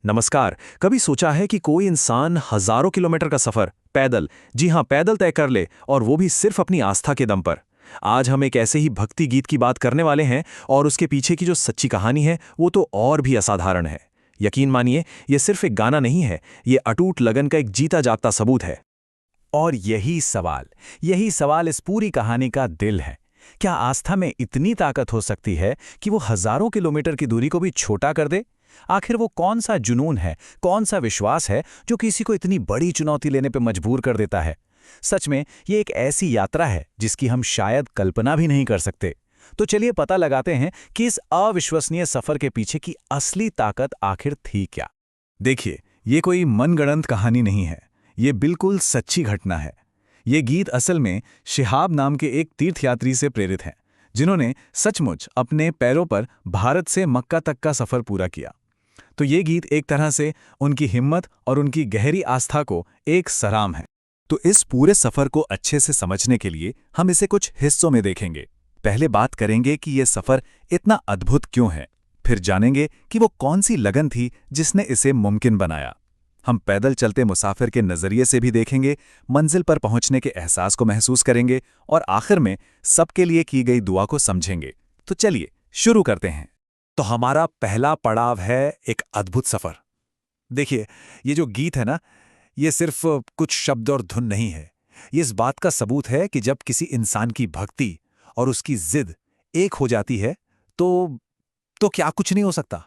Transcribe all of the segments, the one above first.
नमस्कार। कभी सोचा है कि कोई इंसान हजारों किलोमीटर का सफर पैदल, जी हां पैदल तय कर ले, और वो भी सिर्फ अपनी आस्था के दम पर। आज हम एक ऐसे ही भक्ति गीत की बात करने वाले हैं, और उसके पीछे की जो सच्ची कहानी है वो तो और भी असाधारण है। यकीन मानिए, ये सिर्फ एक गाना नहीं है, ये अटूट लगन का एक जीता जागता सबूत है। और यही सवाल इस पूरी कहानी का दिल है। क्या आस्था में इतनी ताकत हो सकती है कि वो हजारों किलोमीटर की दूरी को भी छोटा कर दे? आखिर वो कौन सा जुनून है, कौन सा विश्वास है जो किसी को इतनी बड़ी चुनौती लेने पर मजबूर कर देता है? सच में ये एक ऐसी यात्रा है जिसकी हम शायद कल्पना भी नहीं कर सकते। तो चलिए पता लगाते हैं कि इस अविश्वसनीय सफर के पीछे की असली ताकत आखिर थी क्या। देखिए, ये कोई मनगढ़ंत कहानी नहीं है, ये बिल्कुल सच्ची घटना है। ये गीत असल में शिहाब नाम के एक तीर्थयात्री से प्रेरित है, जिन्होंने सचमुच अपने पैरों पर भारत से मक्का तक का सफर पूरा किया। तो ये गीत एक तरह से उनकी हिम्मत और उनकी गहरी आस्था को एक सलाम है। तो इस पूरे सफर को अच्छे से समझने के लिए हम इसे कुछ हिस्सों में देखेंगे। पहले बात करेंगे कि यह सफर इतना अद्भुत क्यों है, फिर जानेंगे कि वो कौन सी लगन थी जिसने इसे मुमकिन बनाया। हम पैदल चलते मुसाफिर के नजरिए से भी देखेंगे, मंजिल पर पहुंचने के एहसास को महसूस करेंगे, और आखिर में सबके लिए की गई दुआ को समझेंगे। तो चलिए शुरू करते हैं। तो हमारा पहला पड़ाव है एक अद्भुत सफर। देखिए, ये जो गीत है ना, ये सिर्फ कुछ शब्द और धुन नहीं है। ये इस बात का सबूत है कि जब किसी इंसान की भक्ति और उसकी जिद एक हो जाती है तो क्या कुछ नहीं हो सकता।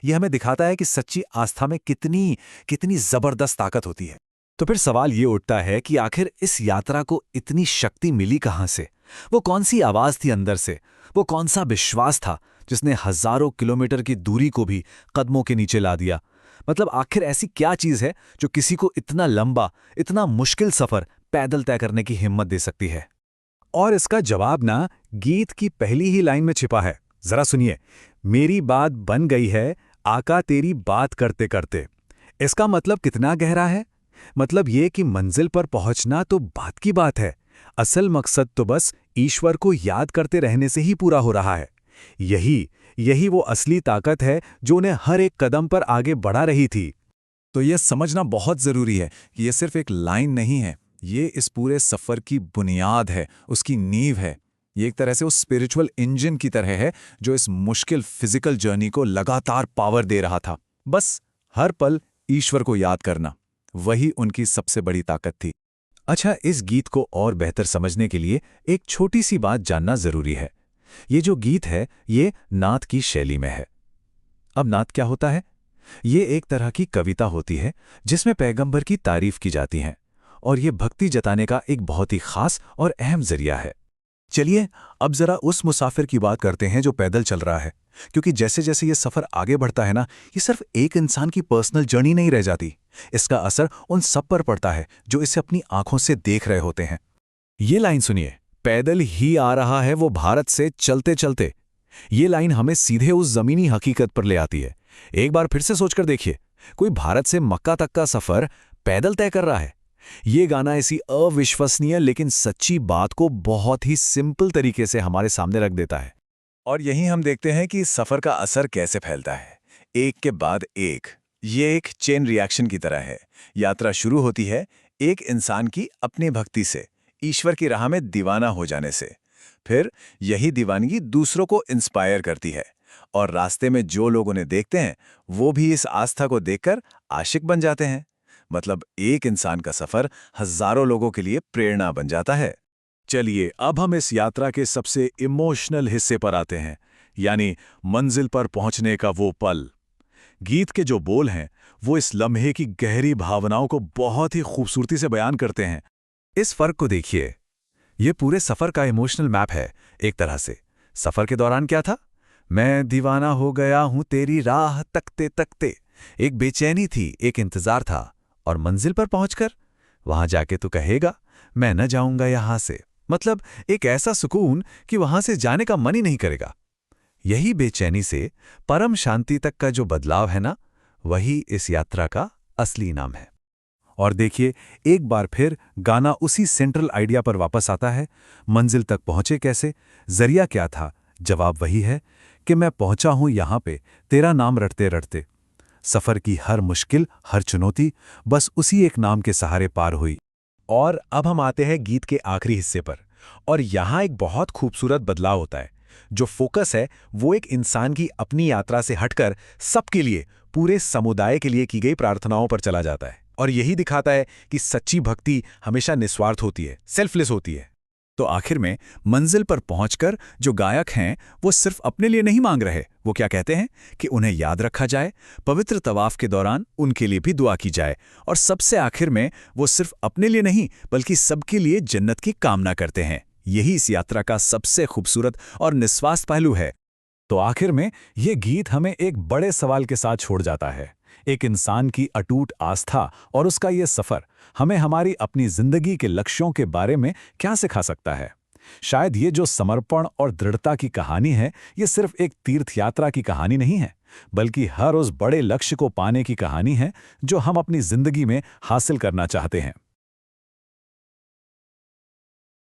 ये हमें दिखाता है कि सच्ची आस्था में कितनी कितनी जबरदस्त ताकत होती है। तो फिर सवाल ये उठता है कि आखिर इस यात्रा को इतनी शक्ति मिली कहां से? वो कौन सी आवाज थी अंदर से? वो कौन सा विश्वास था जिसने हजारों किलोमीटर की दूरी को भी कदमों के नीचे ला दिया? मतलब आखिर ऐसी क्या चीज है जो किसी को इतना लंबा, इतना मुश्किल सफर पैदल तय करने की हिम्मत दे सकती है? और इसका जवाब ना गीत की पहली ही लाइन में छिपा है। जरा सुनिए, मेरी बात बन गई है आका तेरी बात करते करते। इसका मतलब कितना गहरा है? मतलब ये कि मंजिल पर पहुंचना तो बात की बात है, असल मकसद तो बस ईश्वर को याद करते रहने से ही पूरा हो रहा है। यही वो असली ताकत है जो उन्हें हर एक कदम पर आगे बढ़ा रही थी। तो यह समझना बहुत जरूरी है कि यह सिर्फ एक लाइन नहीं है, ये इस पूरे सफर की बुनियाद है, उसकी नींव है। ये एक तरह से उस स्पिरिचुअल इंजन की तरह है जो इस मुश्किल फिजिकल जर्नी को लगातार पावर दे रहा था। बस हर पल ईश्वर को याद करना, वही उनकी सबसे बड़ी ताकत थी। अच्छा, इस गीत को और बेहतर समझने के लिए एक छोटी सी बात जानना जरूरी है। ये जो गीत है, ये नात की शैली में है। अब नात क्या होता है? ये एक तरह की कविता होती है जिसमें पैगंबर की तारीफ की जाती है, और ये भक्ति जताने का एक बहुत ही खास और अहम जरिया है। चलिए अब जरा उस मुसाफिर की बात करते हैं जो पैदल चल रहा है, क्योंकि जैसे जैसे ये सफर आगे बढ़ता है ना, ये सिर्फ एक इंसान की पर्सनल जर्नी नहीं रह जाती। इसका असर उन सब पर पड़ता है जो इसे अपनी आंखों से देख रहे होते हैं। ये लाइन सुनिए, पैदल ही आ रहा है वो भारत से चलते चलते। ये लाइन हमें सीधे उस जमीनी हकीकत पर ले आती है। एक बार फिर से सोचकर देखिए, कोई भारत से मक्का तक का सफर पैदल तय कर रहा है। ये गाना इसी अविश्वसनीय लेकिन सच्ची बात को बहुत ही सिंपल तरीके से हमारे सामने रख देता है। और यहीं हम देखते हैं कि इस सफर का असर कैसे फैलता है, एक के बाद एक। ये एक चेन रिएक्शन की तरह है। यात्रा शुरू होती है एक इंसान की अपनी भक्ति से, ईश्वर की राह में दीवाना हो जाने से। फिर यही दीवानगी दूसरों को इंस्पायर करती है, और रास्ते में जो लोग उन्हें देखते हैं वो भी इस आस्था को देखकर आशिक बन जाते हैं। मतलब एक इंसान का सफर हजारों लोगों के लिए प्रेरणा बन जाता है। चलिए अब हम इस यात्रा के सबसे इमोशनल हिस्से पर आते हैं, यानी मंजिल पर पहुंचने का वो पल। गीत के जो बोल हैं वो इस लम्हे की गहरी भावनाओं को बहुत ही खूबसूरती से बयान करते हैं। इस फर्क को देखिए, ये पूरे सफर का इमोशनल मैप है एक तरह से। सफर के दौरान क्या था? मैं दीवाना हो गया हूं तेरी राह तकते तकते। एक बेचैनी थी, एक इंतजार था, और मंजिल पर पहुंचकर वहां जाके तो कहेगा मैं न जाऊंगा यहां से। मतलब एक ऐसा सुकून कि वहां से जाने का मन ही नहीं करेगा। यही बेचैनी से परम शांति तक का जो बदलाव है ना, वही इस यात्रा का असली नाम है। और देखिए, एक बार फिर गाना उसी सेंट्रल आइडिया पर वापस आता है। मंजिल तक पहुंचे कैसे, जरिया क्या था? जवाब वही है कि मैं पहुंचा हूं यहां पे तेरा नाम रटते रटते। सफ़र की हर मुश्किल, हर चुनौती बस उसी एक नाम के सहारे पार हुई। और अब हम आते हैं गीत के आखिरी हिस्से पर, और यहाँ एक बहुत खूबसूरत बदलाव होता है। जो फोकस है वो एक इंसान की अपनी यात्रा से हटकर सबके लिए, पूरे समुदाय के लिए की गई प्रार्थनाओं पर चला जाता है। और यही दिखाता है कि सच्ची भक्ति हमेशा निस्वार्थ होती है, सेल्फलेस होती है। तो आखिर में मंजिल पर पहुंचकर जो गायक हैं वो सिर्फ अपने लिए नहीं मांग रहे। वो क्या कहते हैं कि उन्हें याद रखा जाए, पवित्र तवाफ के दौरान उनके लिए भी दुआ की जाए, और सबसे आखिर में वो सिर्फ अपने लिए नहीं बल्कि सबके लिए जन्नत की कामना करते हैं। यही इस यात्रा का सबसे खूबसूरत और निस्वार्थ पहलू है। तो आखिर में ये गीत हमें एक बड़े सवाल के साथ छोड़ जाता है। एक इंसान की अटूट आस्था और उसका ये सफ़र हमें हमारी अपनी जिंदगी के लक्ष्यों के बारे में क्या सिखा सकता है। शायद ये जो समर्पण और दृढ़ता की कहानी है, ये सिर्फ एक तीर्थ यात्रा की कहानी नहीं है, बल्कि हर उस बड़े लक्ष्य को पाने की कहानी है जो हम अपनी जिंदगी में हासिल करना चाहते हैं।